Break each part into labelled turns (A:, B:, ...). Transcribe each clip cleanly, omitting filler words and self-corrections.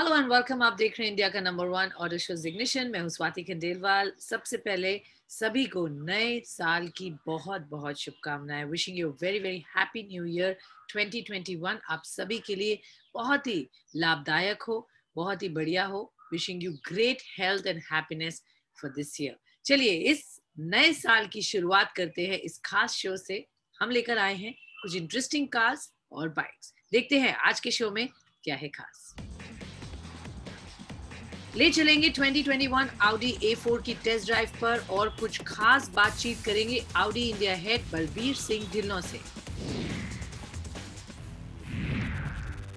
A: Hello and welcome. आप देख रहे हैं इंडिया का नंबर 1 ऑटो शो इग्निशन। मैं हूं स्वाति खंडेलवाल। सबसे पहले सभी को नए साल की बहुत बहुत शुभकामनाएं। Wishing you very very happy new year 2021 आप सभी के लिए बहुत ही लाभदायक हो, बहुत ही बढ़िया हो। Wishing you great health and happiness for this year. चलिए इस नए साल की शुरुआत करते हैं इस खास शो से। हम लेकर आए हैं कुछ इंटरेस्टिंग कार्स और बाइक्स। देखते हैं आज के शो में क्या है खास। ले चलेंगे 2021 Audi A4 की टेस्ट ड्राइव पर और कुछ खास बातचीत करेंगे Audi India head Balbir Singh Dhillon से।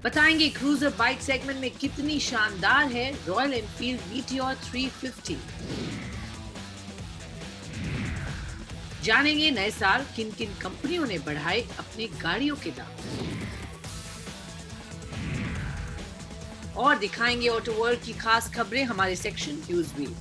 A: बताएंगे क्रूजर बाइक सेगमेंट में कितनी शानदार है रॉयल एनफील्ड मीटियोर 350। जानेंगे नए साल किन किन कंपनियों ने बढ़ाए अपनी गाड़ियों के दाम और दिखाएंगे ऑटो वर्ल्ड की खास खबरें हमारे सेक्शन न्यूज व्हील।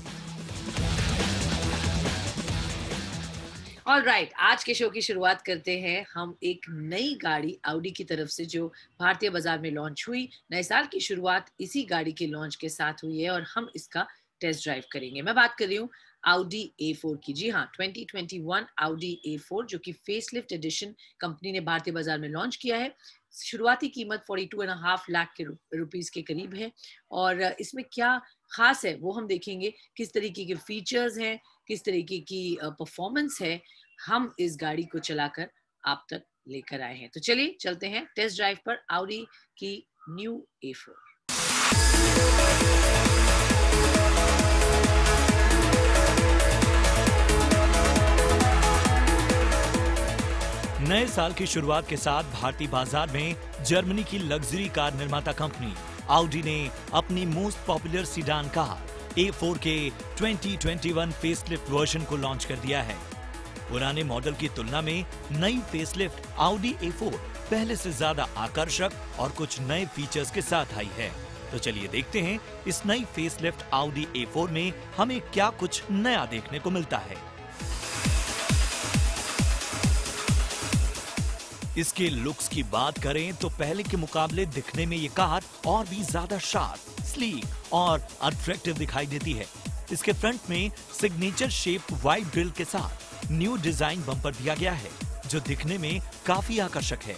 A: ऑलराइट, आज के शो की शुरुआत करते हैं हम एक नई गाड़ी Audi की तरफ से जो भारतीय बाजार में लॉन्च हुई। नए साल की शुरुआत इसी गाड़ी के लॉन्च के साथ हुई है और हम इसका टेस्ट ड्राइव करेंगे। मैं बात कर रही हूँ Audi A4 की। जी हाँ, 2021 Audi A4 जो कि फेसलिफ्ट एडिशन कंपनी ने भारतीय बाजार में लॉन्च किया है। शुरुआती कीमत 42.5 लाख के रुपीस के करीब है और इसमें क्या खास है वो हम देखेंगे। किस तरीके के फीचर्स हैं, किस तरीके की परफॉर्मेंस है, हम इस गाड़ी को चलाकर आप तक लेकर आए हैं। तो चलिए चलते हैं टेस्ट ड्राइव पर Audi की न्यू A4।
B: नए साल की शुरुआत के साथ भारतीय बाजार में जर्मनी की लग्जरी कार निर्माता कंपनी Audi ने अपनी most popular sedan car A4 के 2021 फेसलिफ्ट वर्जन को लॉन्च कर दिया है। पुराने मॉडल की तुलना में नई फेसलिफ्ट Audi A4 पहले से ज्यादा आकर्षक और कुछ नए फीचर्स के साथ आई है। तो चलिए देखते हैं इस नई फेसलिफ्ट Audi A4 में हमें क्या कुछ नया देखने को मिलता है। इसके लुक्स की बात करें तो पहले के मुकाबले दिखने में ये कार और भी ज्यादा शार्प, स्लीक और अट्रैक्टिव दिखाई देती है। इसके फ्रंट में सिग्नेचर शेप वाइड ग्रिल के साथ न्यू डिजाइन बम्पर दिया गया है जो दिखने में काफी आकर्षक है।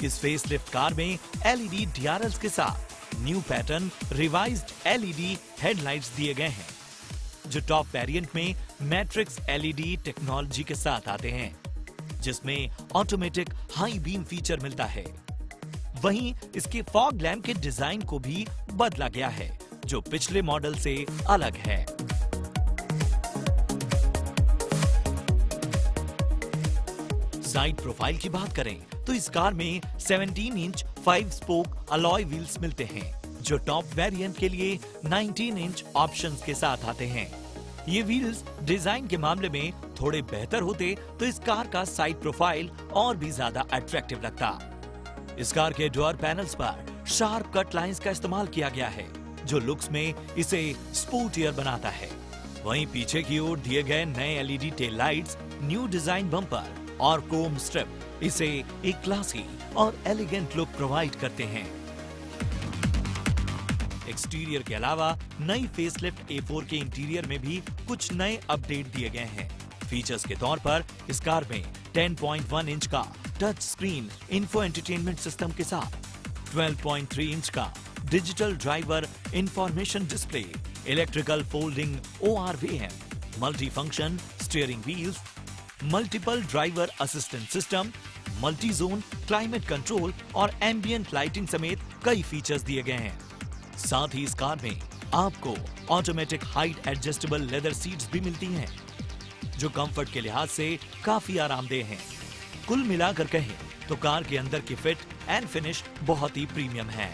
B: इस फेसलिफ्ट कार में LED DRLs के साथ new pattern revised LED headlights दिए गए हैं जो टॉप वेरिएंट में मैट्रिक्स LED टेक्नोलॉजी के साथ आते हैं जिसमें ऑटोमेटिक हाई बीम फीचर मिलता है। वहीं इसके फॉग लैम्प के डिजाइन को भी बदला गया है जो पिछले मॉडल से अलग है। साइड प्रोफाइल की बात करें तो इस कार में 17 इंच 5 स्पोक अलॉय व्हील्स मिलते हैं जो टॉप वेरिएंट के लिए 19 इंच ऑप्शंस के साथ आते हैं। ये व्हील्स डिजाइन के मामले में थोड़े बेहतर होते तो इस कार का साइड प्रोफाइल और भी ज्यादा अट्रैक्टिव लगता। इस कार के डोर पैनल्स पर शार्प कट लाइंस का इस्तेमाल किया गया है जो लुक्स में इसे स्पोर्टियर बनाता है। वहीं पीछे की ओर दिए गए नए LED tail lights, new design bumper और क्रोम स्ट्रिप इसे एक क्लासी और एलिगेंट लुक प्रोवाइड करते हैं। एक्सटीरियर के अलावा नई फेसलिफ्ट A4 के इंटीरियर में भी कुछ नए अपडेट दिए गए हैं। फीचर्स के तौर पर इस कार में 10.1 इंच का touch screen info entertainment system के साथ 12.3 इंच का digital driver information display, electrical folding ORVM, multi function steering wheels, multiple driver assistant system, multi zone climate control और एम्बियंट लाइटिंग समेत कई फीचर्स दिए गए हैं। साथ ही इस कार में आपको automatic height adjustable leather seats भी मिलती हैं जो कंफर्ट के लिहाज से काफी आरामदेह हैं। कुल मिलाकर कहें तो कार के अंदर की फिट एंड फिनिश बहुत ही प्रीमियम है।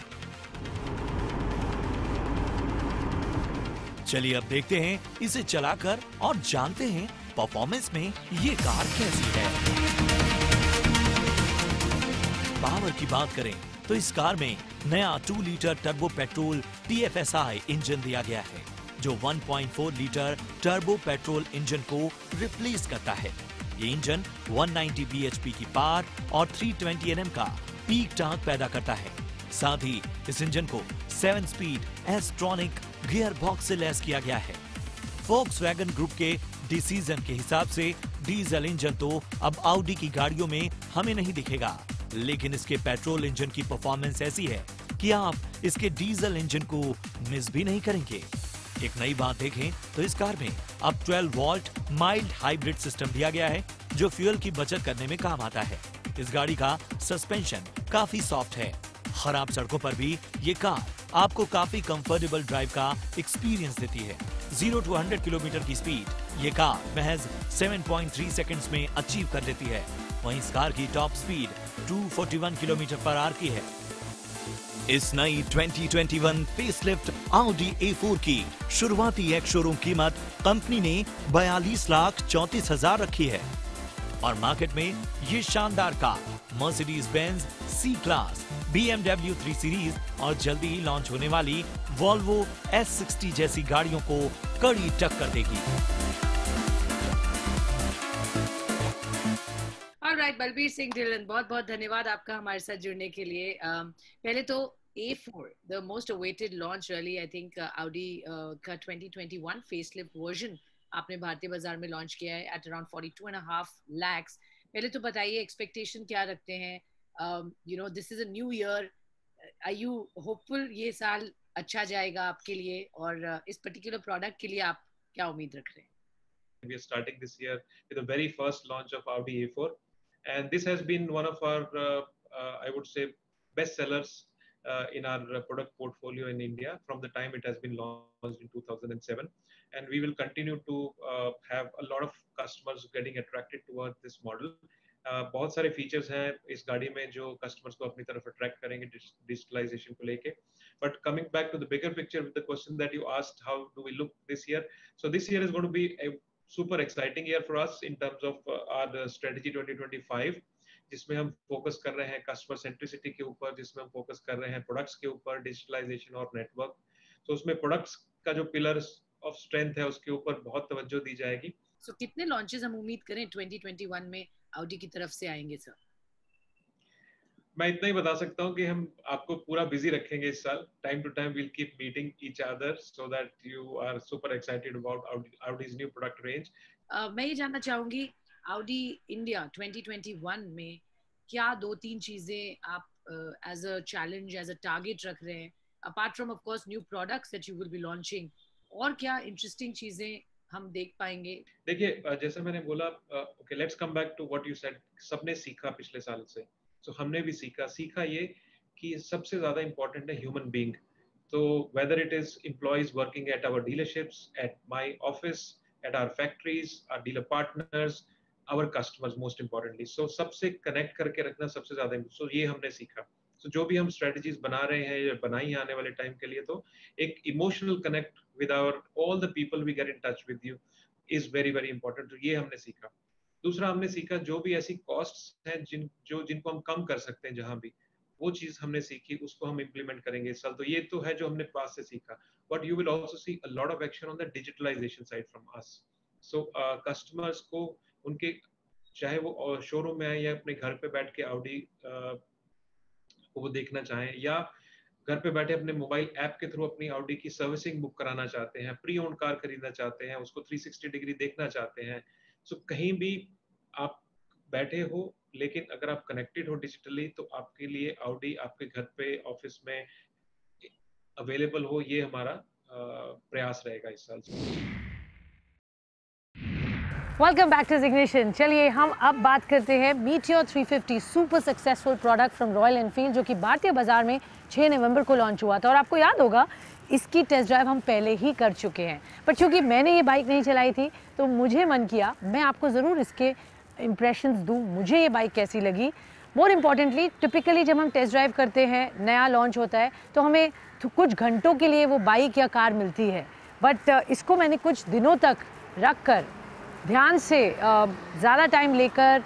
B: चलिए अब देखते हैं इसे चलाकर और जानते हैं परफॉर्मेंस में ये कार कैसी है। पावर की बात करें तो इस कार में नया 2 litre turbo petrol TFSI engine दिया गया है जो 1.4 लीटर टर्बो पेट्रोल इंजन को रिप्लेस करता है। ये इंजन 190 bhp की पावर और 320 Nm का पीक टॉर्क पैदा करता है। साथ ही इस इंजन को 7 स्पीड एस-ट्रॉनिक गियर बॉक्स से लैस किया गया है। फोक्सवैगन ग्रुप के डिसीजन के हिसाब से डीजल इंजन तो अब ऑडी की गाड़ियों में हमें नहीं दिखेगा, लेकिन इसके पेट्रोल इंजन की परफॉर्मेंस ऐसी है कि आप इसके डीजल इंजन को मिस भी नहीं करेंगे। एक नई बात देखें तो इस कार में अब 12 वोल्ट माइल्ड हाइब्रिड सिस्टम दिया गया है, जो फ्यूल की बचत करने में काम आता है। इस गाड़ी का सस्पेंशन काफी सॉफ्ट है। खराब सड़कों पर भी ये कार आपको काफी कंफर्टेबल ड्राइव का एक्सपीरियंस देती है। 0 to 100 किलोमीटर की स्पीड ये कार महज 7.3 सेकंड्स में अचीव कर लेती है। वहीं इस कार की top speed 241 kilometre per hour की है। इस नई 2021 फेसलिफ्ट Audi A4 की शुरुआती एक शोरूम कीमत कंपनी ने 42,34,000 रखी है और मार्केट में ये शानदार car Mercedes Benz C class, BMW 3 series और जल्दी ही लॉन्च होने वाली Volvo S60 जैसी गाड़ियों को कड़ी टक्कर देगी।
A: ऑलराइट, बलबीर सिंह ढिल्लन, बहुत बहुत धन्यवाद आपका हमारे साथ जुड़ने के लिए। पहले तो A4, the most awaited launch really, I think Audi का 2021 facelift version आपने भारतीय बाजार में लॉन्च किया है at around 42.5 lakhs। पहले तो बताइए एक्सपेक्टेशन क्या रखते हैं? This is a new year. Are you hopeful ये साल अच्छा जाएगा आपके लिए, और इस पर्टिकुलर प्रोडक्ट के लिए आप क्या उम्मीद रख रहे हैं?
C: We are starting this year with the very first launch of Audi A4, and this has been one of our, I would say, best sellers in our product portfolio in India from the time it has been launched in 2007. And we will continue to have a lot of customers getting attracted towards this model. बहुत सारे features हैं इस गाड़ी में जो customers को अपनी तरफ अट्रैक्ट करेंगे डिजिटलाइजेशन को लेके। But coming back to the bigger picture with the question that you asked, how do we look this year? So this year is going to be a super exciting year for us in terms of our strategy 2025, जिसमें हम focus कर रहे हैं customer centricity के ऊपर, जिसमें हम focus कर रहे हैं प्रोडक्ट्स के ऊपर, डिजिटलाइजेशन और नेटवर्क। तो उसमें प्रोडक्ट्स का जो पिलर्स ऑफ स्ट्रेंथ है उसके ऊपर बहुत तवज्जो दी जाएगी।
A: So कितने लॉन्चेस हम उम्मीद करें 2021 में Audi की तरफ से आएंगे सर?
C: मैं इतना ही बता सकता हूँ कि हम आपको पूरा बिजी रखेंगे इस साल। Time to time we'll keep meeting each other so that you are super excited about Audi's new product range.
A: मैं ये जानना चाहूंगी Audi India 2021 में क्या दो तीन चीजें आप as a challenge, as a target रख रहे हैं, apart from of course new products that you will be launching, और क्या interesting चीजें हम देख पाएंगे?
C: देखिए जैसे मैंने बोला, okay, let's come back to what you said. सबने सीखा पिछले साल से, तो हमने भी सीखा ये कि सबसे ज्यादा इम्पोर्टेंट है ह्यूमन बीइंग। तो whether it is employees working at our dealerships, at my office, at our factories, our dealer partners, our customers most importantly, so सबसे कनेक्ट करके रखना सबसे ज्यादा, so ये हमने सीखा। So जो भी हम स्ट्रेटजीज बना रहे हैं या बनाई आने वाले टाइम के लिए, तो एक emotional connect with our all the people we get in touch with you is very very important. तो ये हमने सीखा। दूसरा हमने सीखा जो भी ऐसी कॉस्ट्स हैं जिनको हम कम कर सकते हैं, जहां भी वो चीज हमने सीखी उसको हम इम्प्लीमेंट करेंगे इस साल। तो ये तो है जो हमने पास से सीखा, but you will also C a lot of action on the digitalisation side from us. So customers को उनके चाहे वो शोरूम में आए या अपने घर पे बैठ के ऑडी को वो देखना चाहें, या घर पे बैठे अपने मोबाइल ऐप के थ्रू अपनी ऑडी की सर्विसिंग बुक कराना चाहते हैं, प्री ओन्ड कार खरीदना चाहते हैं, उसको 360 डिग्री देखना चाहते हैं। सो कहीं भी आप बैठे हो, लेकिन अगर आप कनेक्टेड हो डिजिटली, तो आपके लिए ऑडी आपके घर पे, ऑफिस में अवेलेबल हो, ये हमारा प्रयास रहेगा इस साल से।
D: Welcome back to Ignition. चलिए हम अब बात करते हैं Meteor 350 super successful product from Royal Enfield, जो कि भारतीय बाजार में 6 नवंबर को लॉन्च हुआ था। और आपको याद होगा इसकी टेस्ट ड्राइव हम पहले ही कर चुके हैं, पर चूंकि मैंने ये बाइक नहीं चलाई थी तो मुझे मन किया मैं आपको ज़रूर इसके इम्प्रेशंस दूँ, मुझे ये बाइक कैसी लगी। मोर इम्पॉर्टेंटली, टिपिकली जब हम टेस्ट ड्राइव करते हैं, नया लॉन्च होता है, तो हमें कुछ घंटों के लिए वो बाइक या कार मिलती है, बट इसको मैंने कुछ दिनों तक रख कर ध्यान से ज़्यादा टाइम लेकर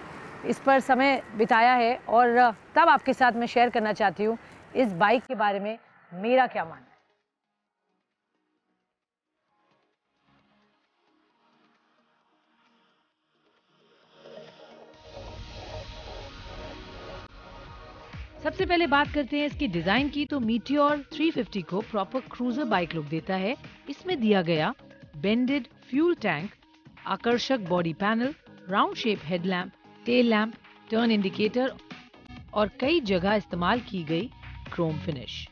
D: इस पर समय बिताया है, और तब आपके साथ मैं शेयर करना चाहती हूँ इस बाइक के बारे में मेरा क्या मानना है। सबसे पहले बात करते हैं इसकी डिजाइन की, तो मीटियोर 350 को प्रॉपर क्रूजर बाइक लुक देता है। इसमें दिया गया बेंडेड फ्यूल टैंक, आकर्षक body panel, round shape headlamp, tail lamp, turn indicator और कई जगह इस्तेमाल की गई क्रोम फिनिश।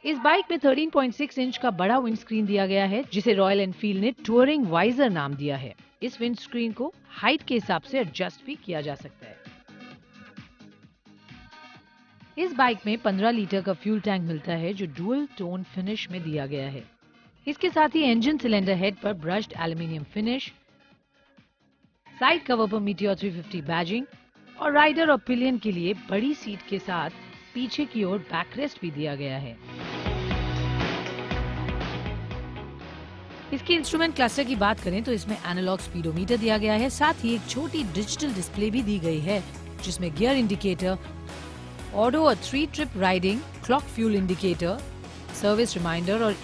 D: इस बाइक में 13.6 इंच का बड़ा विंडस्क्रीन दिया गया है, जिसे रॉयल एनफील्ड ने टूरिंग वाइजर नाम दिया है। इस विंडस्क्रीन को हाइट के हिसाब से एडजस्ट भी किया जा सकता है। इस बाइक में 15 लीटर का फ्यूल टैंक मिलता है, जो डुअल टोन फिनिश में दिया गया है। इसके साथ ही इंजन सिलेंडर हेड पर brushed aluminium finish, side cover पर मीटियोर 350 बैजिंग और राइडर और पिलियन के लिए बड़ी सीट के साथ पीछे की ओर बैकरेस्ट भी दिया गया है। इसके इंस्ट्रूमेंट क्लस्टर की बात करें तो इसमें एनालॉग स्पीडोमीटर दिया गया है, साथ ही एक छोटी डिजिटल डिस्प्ले भी दी गई है, जिसमें गियर इंडिकेटर, ऑडो और 3 trip riding, clock fuel indicator, service reminder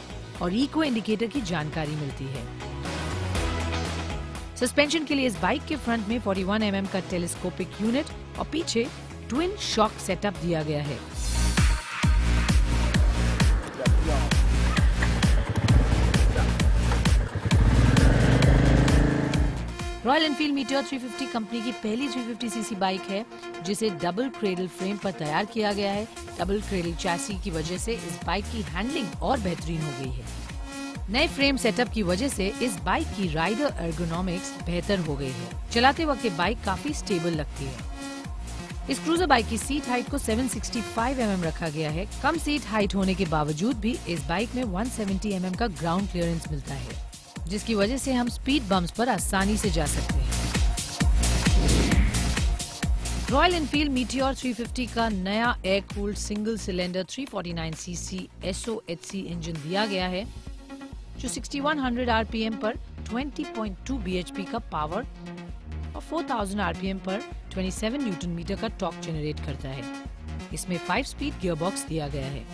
D: और इको इंडिकेटर की जानकारी मिलती है। सस्पेंशन के लिए इस बाइक के फ्रंट में 41 mm का टेलीस्कोपिक यूनिट और पीछे ट्विन शॉक सेटअप दिया गया है। रॉयल एनफील्ड मीटियोर 350 कंपनी की पहली 350 सीसी बाइक है, जिसे डबल क्रेडल फ्रेम पर तैयार किया गया है। डबल क्रेडल चैसी की वजह से इस बाइक की हैंडलिंग और बेहतरीन हो गई है। नए फ्रेम सेटअप की वजह से इस बाइक की राइडर एर्गोनॉमिक्स बेहतर हो गई है। चलाते वक्त ये बाइक काफी स्टेबल लगती है। इस क्रूजर बाइक की सीट हाइट को 765 mm रखा गया है। कम सीट हाइट होने के बावजूद भी इस बाइक में 170 mm का ग्राउंड क्लियरेंस मिलता है, जिसकी वजह से हम स्पीड बम्प्स पर आसानी से जा सकते हैं। रॉयल एनफील्ड मीटियोर 350 का नया air cooled single cylinder 349 CC SOHC engine दिया गया है, जो 6100 RPM पर 20.2 bhp का पावर और 4000 RPM पर 27 न्यूटन मीटर का टॉर्क जनरेट करता है। इसमें 5 स्पीड गियरबॉक्स दिया गया है।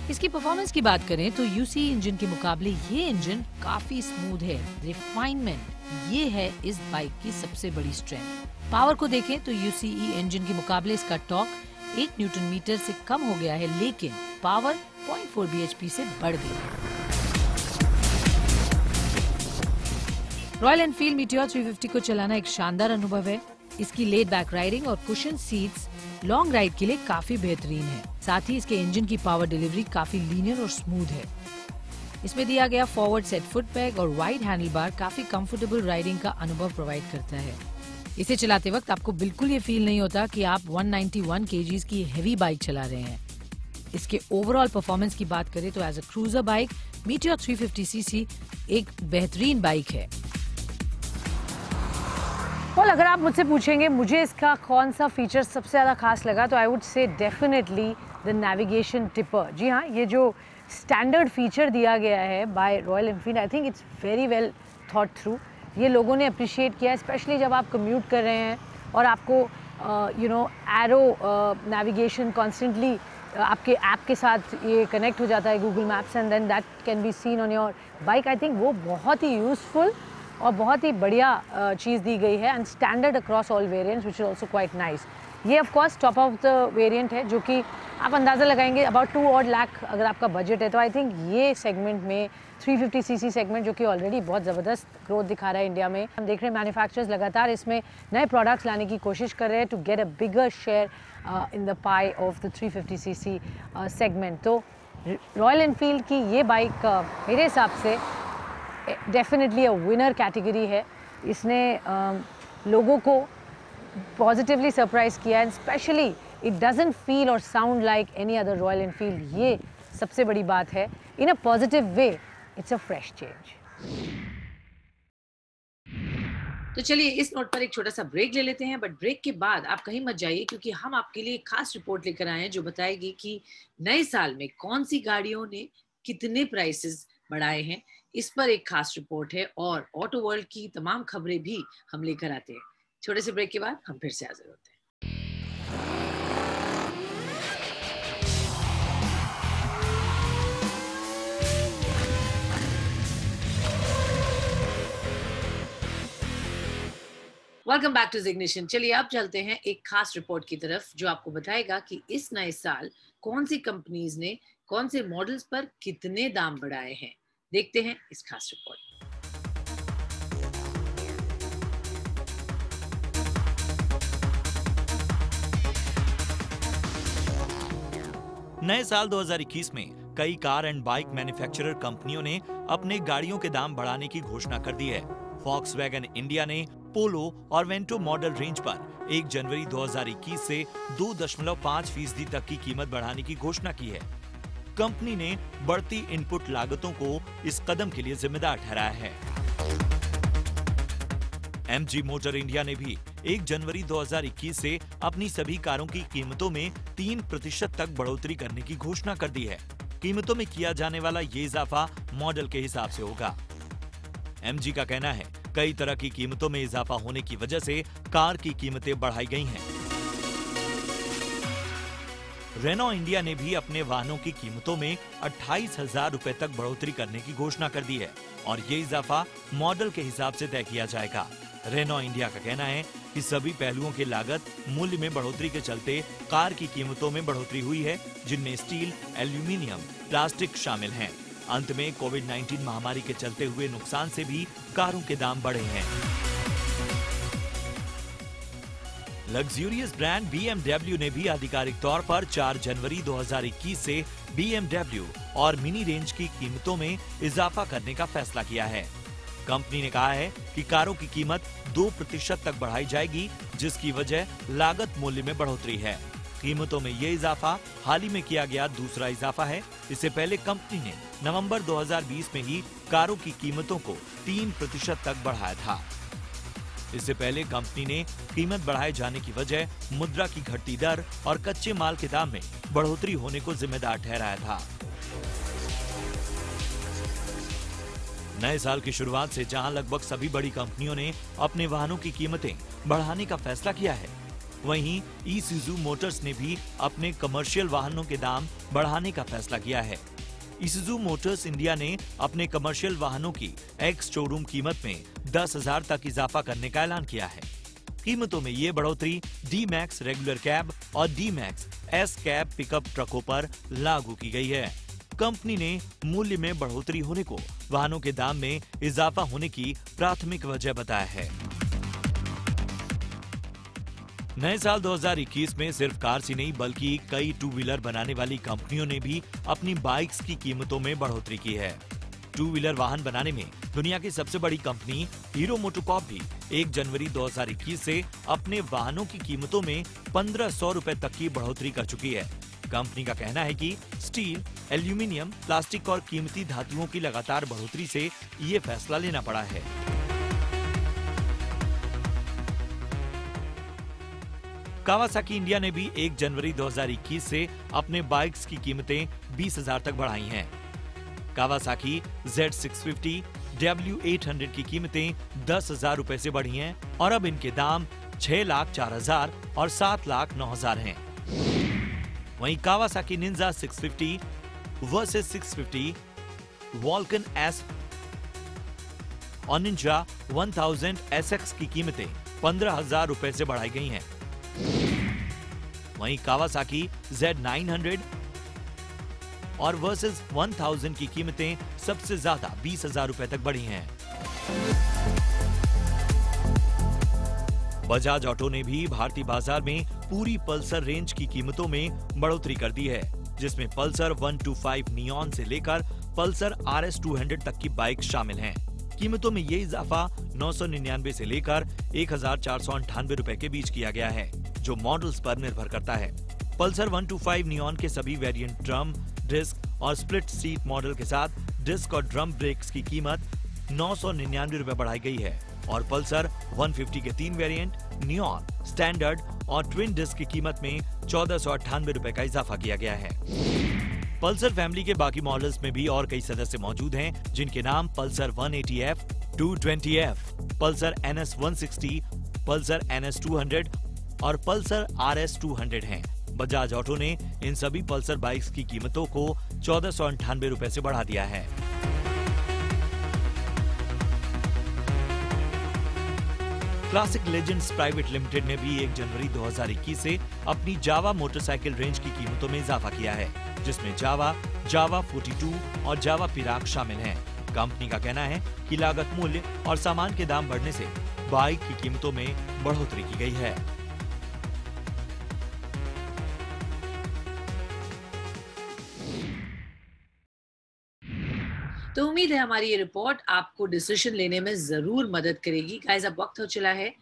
D: इसकी परफॉर्मेंस की बात करें तो UCE इंजन के मुकाबले ये इंजन काफी स्मूथ है। रिफाइनमेंट ये है इस बाइक की सबसे बड़ी स्ट्रेंथ। पावर को देखें तो UCE इंजन के मुकाबले इसका टॉर्क 8 न्यूटन मीटर से कम हो गया है, लेकिन पावर 0.4 bhp से बढ़ गई है। रॉयल एनफील्ड मीटियोर 350 को चलाना एक शानदार अनुभव है। इसकी लेड बैक राइडिंग और कुशन सीट्स लॉन्ग राइड के लिए काफी बेहतरीन है। साथ ही इसके इंजन की पावर डिलीवरी काफी लीनियर और स्मूथ है। इसमें दिया गया फॉरवर्ड सेट फुट पैग और वाइड हैंडल बार काफी कंफर्टेबल राइडिंग का अनुभव प्रोवाइड करता है। इसे चलाते वक्त आपको बिल्कुल ये फील नहीं होता कि आप 191 kgs की हेवी बाइक चला रहे हैं। इसके ओवरऑल परफॉर्मेंस की बात करें तो as a cruiser bike Meteor 350 CC एक बेहतरीन बाइक है।
E: well, अगर आप मुझसे पूछेंगे मुझे इसका कौन सा फीचर सबसे ज़्यादा खास लगा तो I would say definitely the navigation tripper. जी हाँ, ये जो स्टैंडर्ड फीचर दिया गया है by Royal Enfield, I think it's very well thought through. ये लोगों ने अप्रिशिएट किया, स्पेशली जब आप कम्यूट कर रहे हैं और आपको एरो नेविगेशन कॉन्स्टेंटली आपके ऐप के साथ ये कनेक्ट हो जाता है Google maps, and then that can be seen on your bike. I think वो बहुत ही यूज़फुल और बहुत ही बढ़िया चीज़ दी गई है, and standard across all variants which is also quite nice. ये of course top of the variant है, जो कि आप अंदाज़ा लगाएंगे अबाउट 2 odd लाख अगर आपका बजट है। तो आई थिंक ये सेगमेंट में 350 सीसी सेगमेंट, जो कि ऑलरेडी बहुत ज़बरदस्त ग्रोथ दिखा रहा है इंडिया में, हम देख रहे हैं मैन्युफैक्चरर्स लगातार इसमें नए प्रोडक्ट्स लाने की कोशिश कर रहे हैं to get a bigger share in the pie of the 350 CC segment. तो रॉयल एनफील्ड की ये बाइक मेरे हिसाब से डेफिनेटली अ विनर कैटेगरी है। इसने लोगों को पॉजिटिवली सरप्राइज किया, and specially it doesn't feel और sound like any other Royal Enfield. ये सबसे बड़ी बात है। In a positive way it's a fresh change.
A: तो चलिए इस नोट पर एक छोटा सा ब्रेक ले लेते हैं, बट ब्रेक के बाद आप कहीं मत जाइए, क्योंकि हम आपके लिए एक खास रिपोर्ट लेकर आए हैं जो बताएगी कि नए साल में कौन सी गाड़ियों ने कितने प्राइसेस बढ़ाए हैं। इस पर एक खास रिपोर्ट है और ऑटो वर्ल्ड की तमाम खबरें भी हम लेकर आते हैं। छोटे से ब्रेक के बाद हम फिर से हाजिर होते हैं। वेलकम बैक टू जिग्निशन। चलिए अब चलते हैं एक खास रिपोर्ट की तरफ जो आपको बताएगा कि इस नए साल कौन सी कंपनीज ने कौन से मॉडल्स पर कितने दाम बढ़ाए हैं। देखते हैं इस खास रिपोर्ट।
B: नए साल 2021 में कई कार एंड बाइक मैन्युफैक्चरर कंपनियों ने अपने गाड़ियों के दाम बढ़ाने की घोषणा कर दी है। वॉक्सवैगन इंडिया ने पोलो और वेंटो मॉडल रेंज पर 1 जनवरी 2021 से 2.5% तक की कीमत बढ़ाने की घोषणा की है। कंपनी ने बढ़ती इनपुट लागतों को इस कदम के लिए जिम्मेदार ठहराया है। MG मोटर इंडिया ने भी 1 जनवरी 2021 से अपनी सभी कारों की कीमतों में 3% तक बढ़ोतरी करने की घोषणा कर दी है। कीमतों में किया जाने वाला ये इजाफा मॉडल के हिसाब से होगा। MG का कहना है कई तरह की कीमतों में इजाफा होने की वजह से कार की कीमतें बढ़ाई गई हैं। रेनो इंडिया ने भी अपने वाहनों की कीमतों में 28,000 रुपए तक बढ़ोतरी करने की घोषणा कर दी है और ये इजाफा मॉडल के हिसाब से तय किया जाएगा। रेनो इंडिया का कहना है कि सभी पहलुओं के लागत मूल्य में बढ़ोतरी के चलते कार की कीमतों में बढ़ोतरी हुई है, जिनमें स्टील, एल्यूमीनियम, प्लास्टिक शामिल हैं। अंत में कोविड-19 महामारी के चलते हुए नुकसान से भी कारों के दाम बढ़े हैं। लग्जूरियस ब्रांड BMW ने भी आधिकारिक तौर पर 4 जनवरी 2021 से BMW और मिनी रेंज की कीमतों में इजाफा करने का फैसला किया है। कंपनी ने कहा है कि कारों की कीमत 2% तक बढ़ाई जाएगी, जिसकी वजह लागत मूल्य में बढ़ोतरी है। कीमतों में ये इजाफा हाल ही में किया गया दूसरा इजाफा है। इससे पहले कंपनी ने नवंबर 2020 में ही कारों की कीमतों को 3% तक बढ़ाया था। इससे पहले कंपनी ने कीमत बढ़ाए जाने की वजह मुद्रा की घटती दर और कच्चे माल के दाम में बढ़ोतरी होने को जिम्मेदार ठहराया था। नए साल की शुरुआत से जहां लगभग सभी बड़ी कंपनियों ने अपने वाहनों की कीमतें बढ़ाने का फैसला किया है, वहीं ईसुजू मोटर्स ने भी अपने कमर्शियल वाहनों के दाम बढ़ाने का फैसला किया है। ईसुजू मोटर्स इंडिया ने अपने कमर्शियल वाहनों की एक्स शोरूम कीमत में 10,000 तक इजाफा करने का ऐलान किया है। कीमतों में ये बढ़ोतरी D-Max रेगुलर कैब और D-Max S कैब पिकअप ट्रकों पर लागू की गई है। कंपनी ने मूल्य में बढ़ोतरी होने को वाहनों के दाम में इजाफा होने की प्राथमिक वजह बताया है। नए साल 2021 में सिर्फ कार ही नहीं बल्कि कई 2 व्हीलर बनाने वाली कंपनियों ने भी अपनी बाइक्स की कीमतों में बढ़ोतरी की है। 2 व्हीलर वाहन बनाने में दुनिया की सबसे बड़ी कंपनी हीरो मोटोकॉर्प भी 1 जनवरी 2021 से अपने वाहनों की कीमतों में 1,500 रुपए तक की बढ़ोतरी कर चुकी है। कंपनी का कहना है कि स्टील, एल्यूमीनियम, प्लास्टिक और कीमती धातुओं की लगातार बढ़ोतरी से ये फैसला लेना पड़ा है। कावासाकी इंडिया ने भी 1 जनवरी 2021 से अपने बाइक्स की कीमतें 20,000 तक बढ़ाई हैं। कावासाकी Z650, W800 की कीमतें 10,000 रुपए से बढ़ी हैं और अब इनके दाम 6,04,000 और 7,09,000 हैं। वहीं कावासाकी निंजा 650 वर्सेस 650, वॉल्कन S और निंजा 1000 SX की कीमतें 15,000 रुपए से बढ़ाई गई हैं। वहीं कावासाकी Z900 और वर्सेस 1000 की कीमतें सबसे ज्यादा 20,000 रुपए तक बढ़ी हैं। बजाज ऑटो ने भी भारतीय बाजार में पूरी पल्सर रेंज की कीमतों में बढ़ोतरी कर दी है, जिसमें पल्सर 125 नियॉन से लेकर पल्सर RS 200 तक की बाइक शामिल हैं। कीमतों में ये इजाफा 999 से लेकर 1,498 रुपए के बीच किया गया है, जो मॉडल्स पर निर्भर करता है। पल्सर 125 नियॉन के सभी वेरिएंट ड्रम, डिस्क और स्प्लिट सीट मॉडल के साथ डिस्क और ड्रम ब्रेक्स की कीमत 999 रुपए बढ़ाई गई है और पल्सर 150 के 3 वेरिएंट, नियॉन, स्टैंडर्ड और ट्विन डिस्क की कीमत में 1,498 रुपए का इजाफा किया गया है। पल्सर फैमिली के बाकी मॉडल्स में भी और कई सदस्य मौजूद हैं, जिनके नाम Pulsar 180F, 220F, Pulsar NS 160, Pulsar NS 200 और पल्सर RS 200 हैं। बजाज ऑटो ने इन सभी पल्सर बाइक्स की कीमतों को 1,498 रुपए से बढ़ा दिया है। क्लासिक लेजेंड्स प्राइवेट लिमिटेड ने भी 1 जनवरी 2021 से अपनी जावा मोटरसाइकिल रेंज की कीमतों में इजाफा किया है, जिसमें जावा, जावा 42 और जावा पिराग शामिल हैं। कंपनी का कहना है कि लागत मूल्य और सामान के दाम बढ़ने से बाइक की कीमतों में बढ़ोतरी की गई है।
A: तो उम्मीद है हमारी ये रिपोर्ट आपको डिसीजन लेने में जरूर मदद करेगी। गाइस, अब वक्त हो चला है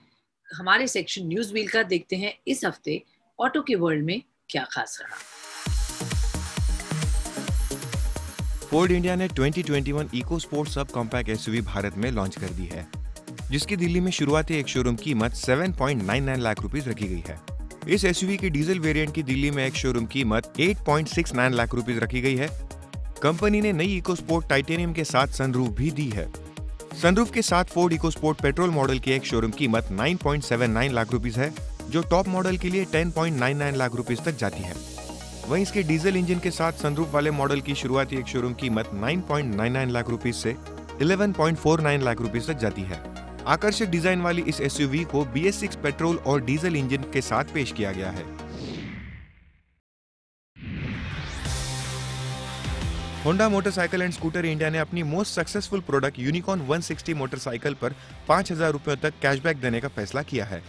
A: हमारे सेक्शन न्यूज व्हील का। देखते हैं इस हफ्ते ऑटो के वर्ल्ड में क्या खास रहा।
F: फोर्ड इंडिया ने 2021 eco sport sub compact SUV Bharat में लॉन्च कर दी है, जिसकी दिल्ली में शुरुआती एक शोरूम कीमत 7.99 लाख रुपीस रखी गई है। इस एसयूवी की डीजल वेरिएंट की दिल्ली में एक शोरूम कीमत 8.69 लाख रुपीस रखी गई है। कंपनी ने नई इको स्पोर्ट टाइटेनियम के साथ सनरूफ भी दी है। सनरूफ के साथ Ford eco sport petrol model की एक शोरूम कीमत 9.79 लाख रुपीस है, जो टॉप मॉडल के लिए 10.99 लाख रुपीस तक जाती है। वहीं इसके डीजल इंजन के साथ सनरूफ वाले मॉडल की शुरुआती एक शोरूम कीमत 9.99 लाख रुपीस से 11.49 लाख रुपीस तक जाती है। आकर्षक डिजाइन वाली इस एसयूवी को BS6 पेट्रोल और डीजल इंजन के साथ पेश किया गया है। Honda motorcycle and scooter India ने अपनी most successful product unicorn 160 motorcycle पर 5,000 रुपयों तक कैशबैक देने का फैसला किया है।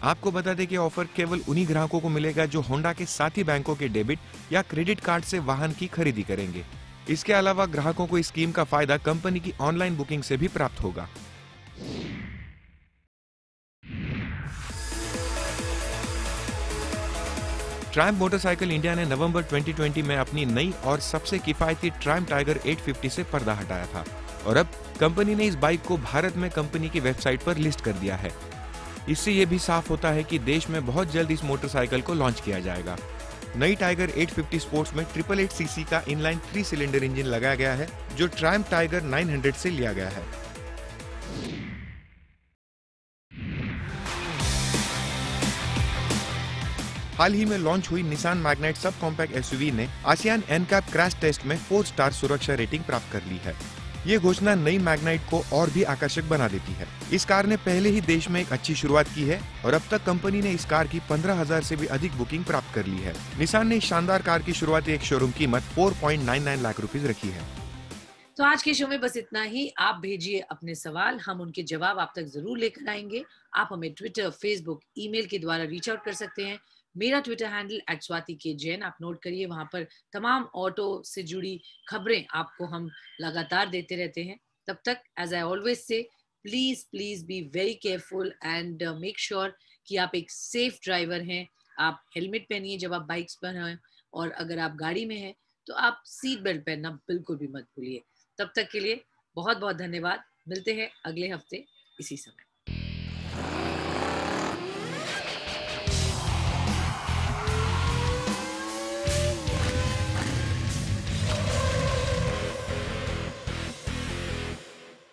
F: आपको बता दें कि ऑफर केवल उन्हीं ग्राहकों को मिलेगा जो होंडा के साथी बैंकों के डेबिट या क्रेडिट कार्ड से वाहन की खरीदी करेंगे। इसके अलावा ग्राहकों को इस स्कीम का फायदा कंपनी की ऑनलाइन बुकिंग से भी प्राप्त होगा। ट्रायम्फ मोटरसाइकिल इंडिया ने नवंबर 2020 में अपनी नई और सबसे किफायती ट्रायम्फ टाइगर 850 से पर्दा हटाया था और अब कंपनी ने इस बाइक को भारत में कंपनी की वेबसाइट पर लिस्ट कर दिया है। इससे ये भी साफ होता है कि देश में बहुत जल्द इस मोटरसाइकिल को लॉन्च किया जाएगा। नई टाइगर 850 स्पोर्ट्स में 888 सीसी का इनलाइन 3 सिलेंडर इंजन लगाया गया है, जो ट्रायम्फ टाइगर 900 से लिया गया है। हाल ही में लॉन्च हुई Nissan Magnite sub compact SUV ने आसियान एनकैप क्रैश टेस्ट में 4 स्टार सुरक्षा रेटिंग प्राप्त कर ली है। ये घोषणा नई मैग्नाइट को और भी आकर्षक बना देती है। इस कार ने पहले ही देश में एक अच्छी शुरुआत की है और अब तक कंपनी ने इस कार की 15,000 से भी अधिक बुकिंग प्राप्त कर ली है। निसान ने इस शानदार कार की शुरुआती एक शोरूम कीमत 4.99 लाख रुपीस रखी है।
A: तो आज के शो में बस इतना ही। आप भेजिए अपने सवाल, हम उनके जवाब आप तक जरूर लेकर आएंगे। आप हमें ट्विटर, फेसबुक, ईमेल के द्वारा रीच आउट कर सकते हैं। मेरा ट्विटर हैंडल @swati_k_jain आप नोट करिए। वहां पर तमाम ऑटो से जुड़ी खबरें आपको हम लगातार देते रहते हैं। तब तक, as I always say, please please be very careful and make sure कि आप एक सेफ ड्राइवर हैं। आप हेलमेट पहनिए जब आप बाइक्स पर हैं, और अगर आप गाड़ी में हैं तो आप सीट बेल्ट पहनना बिल्कुल भी मत भूलिए। तब तक के लिए बहुत बहुत धन्यवाद। मिलते हैं अगले हफ्ते इसी समय।